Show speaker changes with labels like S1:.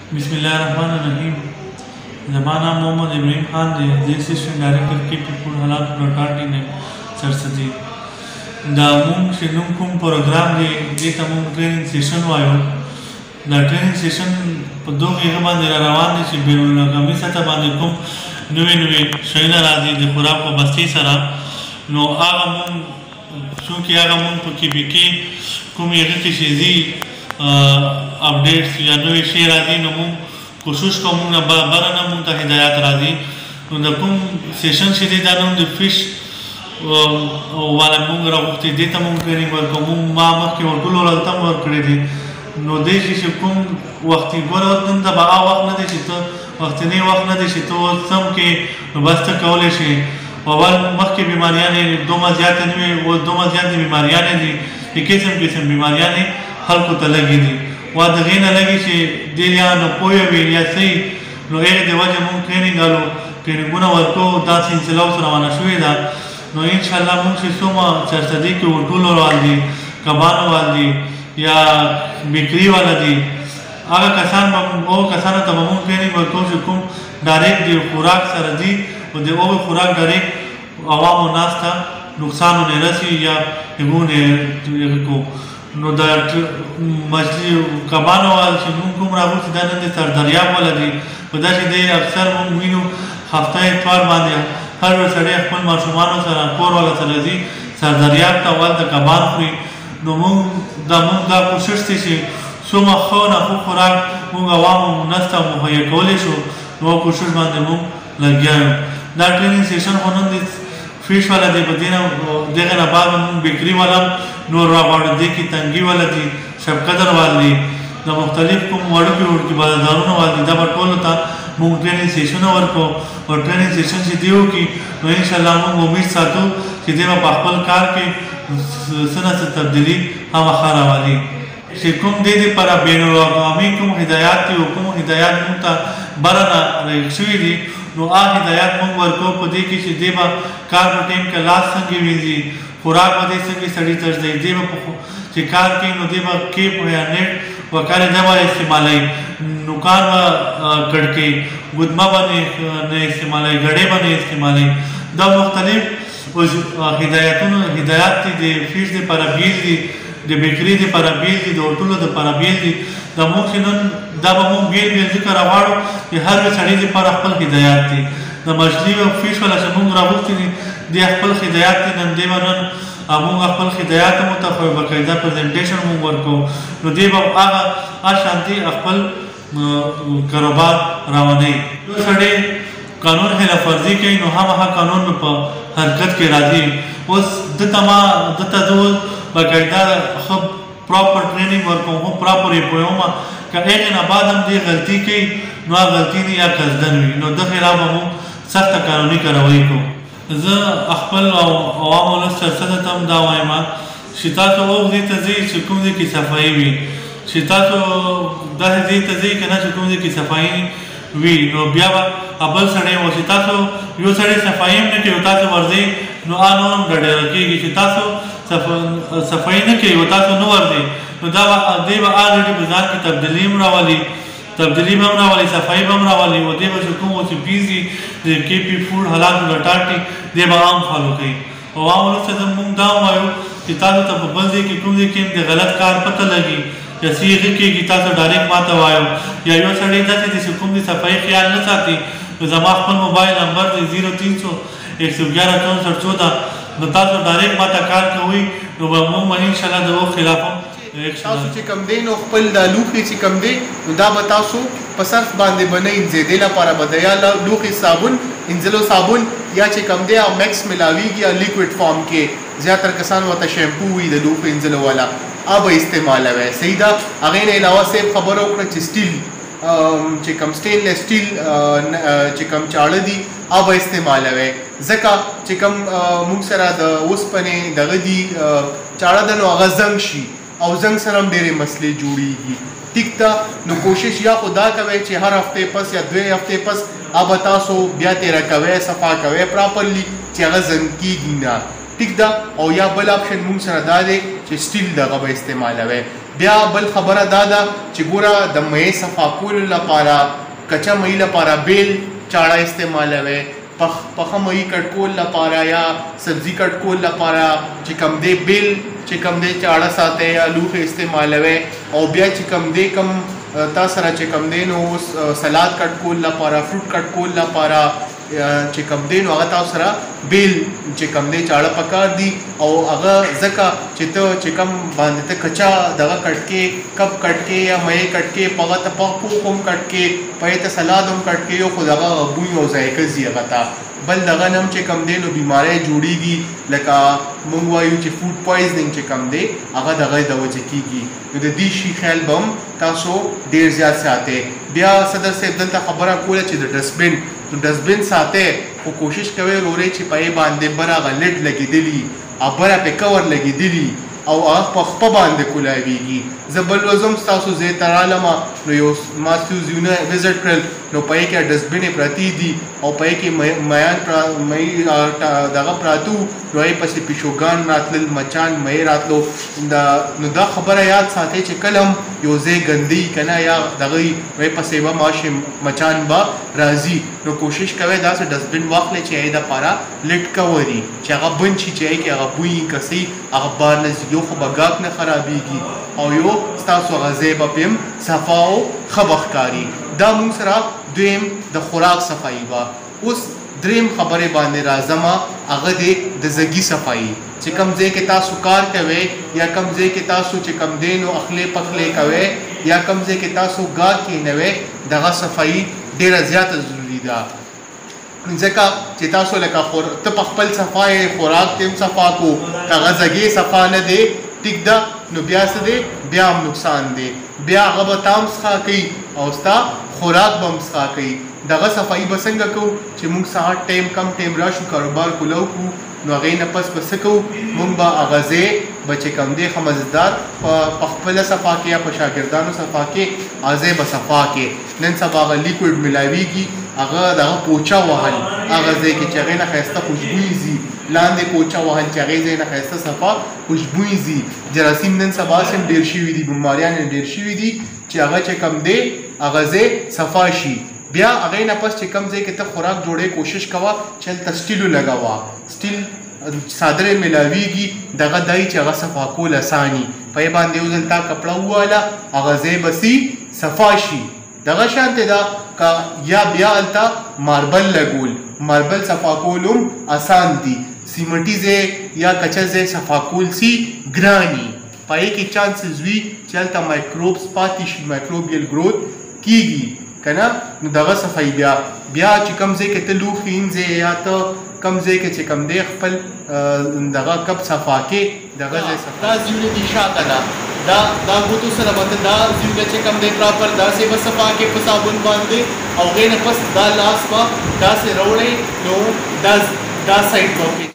S1: बिस्मिल्लाहिर्रहमानिर्रहीम। ज़माना मोहम्मद इब्राहिम खान दे देसी डायरेक्टर के टिपुर हालात नोटाटी ने सरसदी दा मुंग शिनुम कुम प्रोग्राम दे तमुंग ट्रेनिंग सेशन वायो दा ट्रेनिंग सेशन पदों के बांधे रवान दे शिबिरों कमी सता बांधे कुम नवे शैना राजी दे खुराब को बस्ती सरा नो आगा मुंग चूँकि आगा मुंग की बिकी कुम ये की चीज़ी अपडेट्स या नवे शेयर राजी नो मुंग कोशिश को मुंग बारा ना मुंग ता हिदायत राजी नो दा कुम सेशन सीधे दानों दे फिश वाला मुंग रावती देता मुंग ट्रेनिंग वर्क मुंग मामा के और गुलो ललता वर्क करे थे नो देश इसे कुम वक्ती गोला वक्त नंदा बाआ वक्त न देश तो वक्त नहीं वक्त न देश तो सम के बस तक कौले से वाल मख की बीमारियां ने दो मज़ियात ने वो दो मज़ियात बीमारियां ने दी एक किस्म बीमारियां ने हल को तलगी दी वाद गैन लगी से दिलिया न पोये भी या सही नो एक देवाजे मुंग ट्रेनिंग आलो ट्रेनिंग गुना वर्को दासिन सिलाव सरावाना शुए दा नो इंशाल्लाह मुंग से सोमा चर्चदी के उर्दूलो वाली कबानो वाली या बिक्री वाला दी आगा कसान ओ कसान तब मुंग ट्रेनिंग वर्को से कुम डायरेक्ट दी खुराक सरदी और दे वो खुराक डायरेक्ट आवाम और नास था नुकसान होने रसी या इगुने को नो दर मछली कबानो वाला से मुंग कुम राहु से दाने दे सर दरिया वाला दी बता से दे अक्सर मुंग मीनू हफ्ता इतवार बांधे हर सड़े अपन माशुमानो सर कोर वाला सरदी सर दरिया का वाला कबान हुई नो मुंग दा कोशिश थी सुमा खाना खुराक मुंग आवाम नस्ता मुहैया कोले शो नो कोशिश बांधे मुंग लग गया दा ट्रेनिंग सेशन होने दे फिश वाला दे बदीना देखा ना बाद मुंग बिक्री वाला नूर रावण दे की तंगी वाला थी सब कदर वाली दा मुख्तलिफ कुम वाड़ों की उड़ की बाजारों वाली दा बटोल था मुंग ट्रेनिंग सेशन और ट्रेनिंग सेशन से दियो की तो इंशाल्लाह मुंग उम्मीद साथो कि देवा पाखपल कार के सना से तब्दीली हम आखरा वाली शिकुम दे पर बेनो अमी कुम हिदायत थी हुकुम हिदायत मुंता बरना रेक्सुई दी नो आ हिदायत मुंग वर्को पदी की से देवा कार टीम का लास्ट संगी विजी खुराक बदे संगी सड़ी तर्ज दे देवा शिकार के नो देवा के या नेट वकाले दवा इस्तेमाल नुकान व गड़के गुदमा बने इस्तेमाल गड़े बने इस्तेमाल द मुख्तलिफ हिदायत थी दे फिश दे पर बीज दी दे बिक्री दे पर बीज दी दोटुलो दे पर बीज दी द मुखिनन दबा मुंग बीज जिक्र अवार्ड ये हर सड़ी दे पर अखल हिदायत थी द मछली व फिश वाला समूंग राहुल थी दे अखल हिदायत थी नन देवरन अमुंग अखल हिदायत मुतफर बकायदा प्रेजेंटेशन मुंग वर्को नो देवा आगा अशांति अखल कारोबार रावने सड़े कानून है लफर्जी के नो हम कानून पर हरकत के राजी उस दतमा दतदो बकायदा सब प्रॉपर ट्रेनिंग वर्को हो प्रॉपर पोयोमा का एक ना बाद हम दे गलती की नो गलती नहीं या कसदन हुई नो दखिला हम सख्त कानूनी कार्रवाई को ज अखपल अवाम सरसदतम दावाइमा शिता तो वो दी तजी शिकुम दी की सफाई भी शिता तो दह दी तजी के ना शिकुम दी की सफाई वी नो ब्यावा अबल सड़े वो शिता तो यो सड़े सफाई में के होता तो वर्दी नो आनोम डरे रखी की शिता तो सफाई ने के होता तो नो वर्दी नो दावा देवा ऑलरेडी बाजार की तब्दीली रावाली सफाई बमरा वाली वो देवा शिकुम वो बिजी केपी फूड हालात लटाटी देवा आम फॉलो कई और आम लोग से जब मुंग दाव आयो कि ताज़ो तब बंदे की कुम दे के गलत कार पता लगी या सीधे के कि ताज़ो डायरेक्ट माता आयो या यो सड़ी जाती थी शिकुम दी सफाई ख्याल न चाहती तो जमात पर मोबाइल नंबर 0300 111 64 14 न ताज़ो डायरेक्ट माता कार का हुई तो वो मुंग मनी इंशाल्लाह दो खिलाफों
S2: تاسو چې کم دی نو خپل د لوخي چې کم دی نو دا به تاسو په صرف باندې بنئ زیدې لپاره به د یا لوخي صابون انځلو صابون یا چې کم دی او میکس ملاویږي یا لیکوډ فارم کې زیاتره کسان ورته شیمپو وي د لوخي انځلو والا به استعمالوي صحیح ده هغې نه علاوه صرف خبره وکړه چې سټیل چې کم سټینلیس سټیل چې کم چاړه دي به استعمالوي ځکه چې کم موږ سره د اوسپنې دغه دي چاړه ده نو هغه زنګ شي او زنګ سره هم ډېرې مسلې جوړېږي ټیک ده نو کوشش یا خدا کوئ چې هر هفتې پس یا 2 هفتې پس به تاسو بیا تېره کوئ صفا کوئ پراپرلی چې هغه زنګ کېږي نه ټیک ده او یا بل اپشن موږ سره دا دی چې سټیل دغه به استعمالوئ بیا بل خبره دا ده چې ګوره د مې صفا کولو لپاره کچا مې لپاره بیل چاړه استعمالوي، پخه مې کټ کول لپاره یا سبزی کټ کول لپاره چې کم دی بیل چې کم دی چاړه ساته یا لوښي استعمالوي، او بیا چې کم دی کم تا سره چې کم دی نو سلاد کټ کول لپاره فروټ کټ کول لپاره چې کم دی نو هغه تاسو سره بیل چې کم دی چاړه پکار دي، او هغه ځکه چې ته چې کم باندې ته کچا دغه کټ کې کب کټ کې یا مې کټ کې پغه ته پوخ هم کټ کې پې ته سلاد هم کټ کې یو خو دغه بوی او ذایقه زی هغه ته بل دغه نم چې کم دی نو بیماری جوړیږي لکه مونږ وایو چې فوډ پویزنینګ چې کم دی هغه دغه د وجه کیږي. نو د دې شي خیال به هم تاسو ډیر زیات ساتئ. بیا صدر صاحب دلته خبره کوله چې د ډسبن ساتئ، خو کوشش کوئ ورورې چې پې باندې بر هغه لډ لګېدلي او بره پې کور لګېدلي او هغه په خپه باندې کولاویږي. زه بل ورځ هم ستاسو ځای ته رالمه نو یو ما ځایونه وزټ کړل نو پې کې ډسبنې پرتې دي او پې کې میان دغه پراتو نو هغې پسې پیشوګان راتلل، مچان مې راتلو. نو دا خبره یاد ساتئ چې کله هم یو ځای ګندی که نه یا دغه هغې پسې به ماشي مچان به راځي، نو کوشش کوئ داسې ډسبن واخلئ چې هغې دپاره لټ کوري چې هغه بند شي چې هغې کې هغه بوی کسي هغه بار نه ځي، یو خو به ګاک نه خرابېږي او یو ستاسو هغه ځای به پې هم صفا او ښه به ښکاري. دا مونږ سره دویم د خوراک صفایي وه. اوس دریم خبرې باندې راځمه، هغه دی د زګي صفایي. چې کوم ځای کې تاسو کار کوئ یا کوم ځای کې تاسو چې کوم دی نو اخلې پخلې کوئ یا کوم ځای کې تاسو ګا کینوئ دغه صفایي ډېره زیاته ضروري ده، ځکه چې تاسو لکه ته په خپل صفا یې خوراک ته هم صفا کو هغه زګې صفا نه دی ټیک ده نو بیا څه دی بیا هم نقصان دی، بیا هغه به تا هم څښا کوي او ستا خوراک به هم څښا کوي. دغه صفایي به څنګه کوو چې موږ سهار ټایم کم ټایم راشو کاروبار کولو کړو نو هغې نه پس به څه کوو موږ به هغه ځای به چې کوم دی ښه مزیدار په خپله صفا کې یا په شاګردانو صفا کې هغه ځای به صفا کې. نن سبا هغه لیکوډ ملاویږي هغه دغه پوچا وهل هغه ځای کې چې هغې نه ښایسته خوشبویي ځي، لاندې پوچا وهل چې هغې ځای نه ښایسته صفا خوشبویي ځي. جراثیم نن سبا هم ډېر شوي دي، بیماریان یې ډېر شوي دي چې هغه چې کوم دی هغه ځای صفا شي. بیا هغې نه پس چې کوم ځای کې ته خوراک جوړې کوشش کوه چې هلته سټیلو لګوه، سټیل څادرې میلاویږي دغه دای چې هغه صفا کول اساني، پې باندې یو ځل تا کپړه وواله هغه ځای به صفا شي. دغه شانتې ده که یا بیا هلته ماربل لګول، ماربل صفا کول هم اسان دي، سیمنټي ځای یا کچه ځای صفا کول سي ګراني، پې کې چانسز وي چې هلته مایکروبس پاتې شي، مایکروبیل ګروت کیږي که نه. نو دغه صفایي بیا چې کوم ځای کې ته لوښي وینځې یا ته کوم ځای کې چې کوم دی خپل دغه کب صفا کې دغه ځای صفا. دا زیونه دي شاته ده دا ګوتو سره به ته دا زیونه چې کوم دی پراپر داسې به صفا کې په صابون باندې او هغې نه پس دا لاس به داسې راوړئ نو دا سایډ به